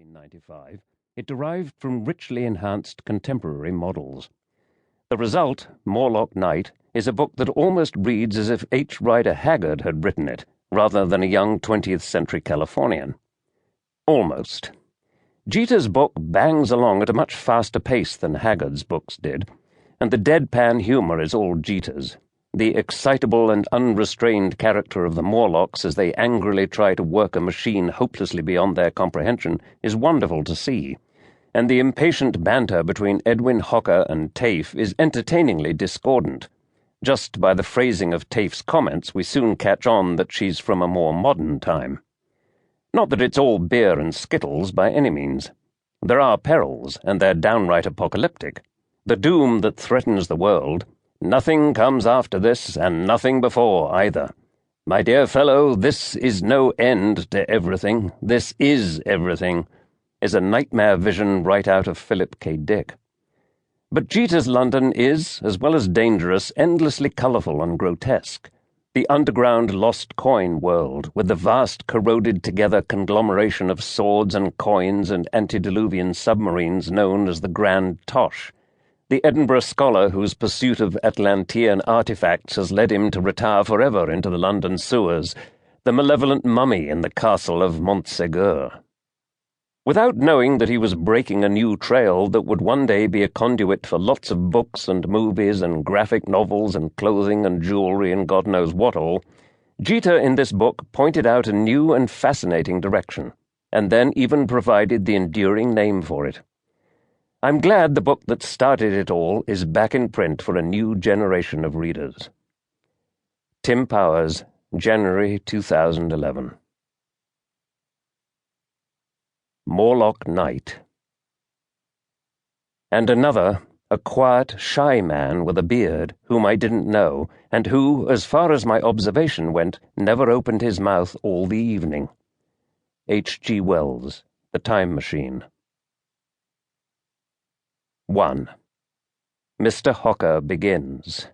1895, it derived from richly enhanced contemporary models. The result, Morlock Night, is a book that almost reads as if H. Rider Haggard had written it, rather than a young 20th century Californian. Almost. Jeter's book bangs along at a much faster pace than Haggard's books did, and the deadpan humor is all Jeter's. The excitable and unrestrained character of the Morlocks as they angrily try to work a machine hopelessly beyond their comprehension is wonderful to see, and the impatient banter between Edwin Hocker and Tafe is entertainingly discordant. Just by the phrasing of Tafe's comments, we soon catch on that she's from a more modern time. Not that it's all beer and skittles by any means. There are perils, and they're downright apocalyptic. The doom that threatens the world. Nothing comes after this, and nothing before either. My dear fellow, this is no end to everything. This is everything, is a nightmare vision right out of Philip K. Dick. But Jeter's London is, as well as dangerous, endlessly colourful and grotesque. The underground lost coin world, with the vast corroded-together conglomeration of swords and coins and antediluvian submarines known as the Grand Tosh. The Edinburgh scholar whose pursuit of Atlantean artifacts has led him to retire forever into the London sewers, the malevolent mummy in the castle of Montségur. Without knowing that he was breaking a new trail that would one day be a conduit for lots of books and movies and graphic novels and clothing and jewelry and God knows what all, Jeter in this book pointed out a new and fascinating direction, and then even provided the enduring name for it. I'm glad the book that started it all is back in print for a new generation of readers. Tim Powers, January 2011. Morlock Night. And another, a quiet, shy man with a beard, whom I didn't know, and who, as far as my observation went, never opened his mouth all the evening. H. G. Wells, The Time Machine. 1. Mr. Hocker begins.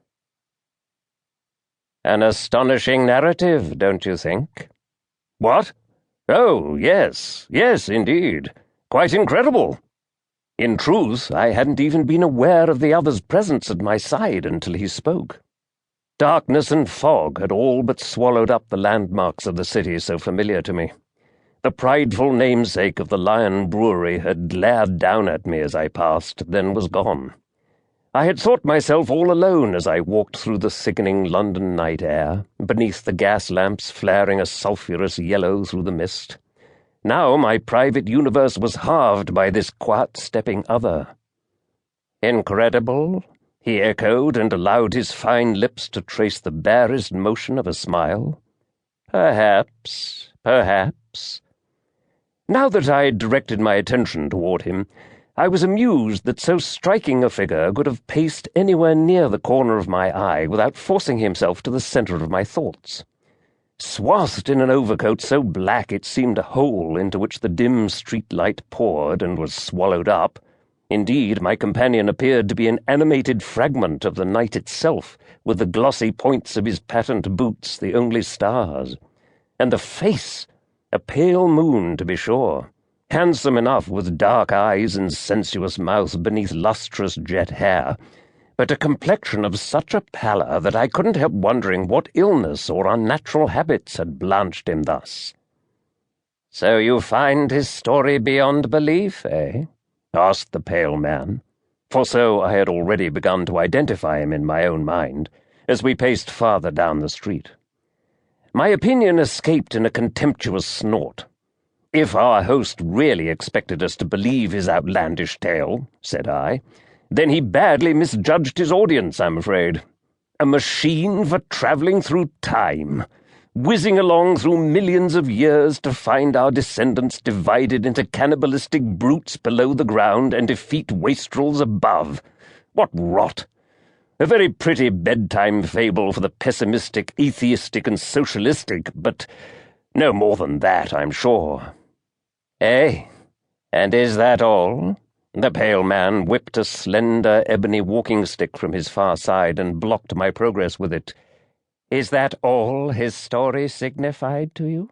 An astonishing narrative, don't you think? What? Oh, yes, indeed. Quite incredible. In truth, I hadn't even been aware of the other's presence at my side until he spoke. Darkness and fog had all but swallowed up the landmarks of the city so familiar to me. The prideful namesake of the Lion Brewery had glared down at me as I passed, then was gone. I had thought myself all alone as I walked through the thickening London night air, beneath the gas lamps flaring a sulphurous yellow through the mist. Now my private universe was halved by this quiet-stepping other. Incredible, he echoed and allowed his fine lips to trace the barest motion of a smile. Perhaps. Now that I had directed my attention toward him, I was amused that so striking a figure could have paced anywhere near the corner of my eye without forcing himself to the centre of my thoughts. Swathed in an overcoat so black it seemed a hole into which the dim street light poured and was swallowed up. Indeed, my companion appeared to be an animated fragment of the night itself, with the glossy points of his patent boots the only stars. And the face! A pale moon, to be sure, handsome enough with dark eyes and sensuous mouth beneath lustrous jet hair, but a complexion of such a pallor that I couldn't help wondering what illness or unnatural habits had blanched him thus. "So you find his story beyond belief, eh?" asked the pale man, for so I had already begun to identify him in my own mind, as we paced farther down the street. My opinion escaped in a contemptuous snort. "If our host really expected us to believe his outlandish tale," said I, "then he badly misjudged his audience, I'm afraid. A machine for travelling through time, whizzing along through millions of years to find our descendants divided into cannibalistic brutes below the ground and effete wastrels above. What rot! A very pretty bedtime fable for the pessimistic, atheistic, and socialistic, but no more than that, I'm sure." "Eh? And is that all?" The pale man whipped a slender ebony walking-stick from his far side and blocked my progress with it. "Is that all his story signified to you?"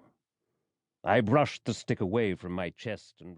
I brushed the stick away from my chest and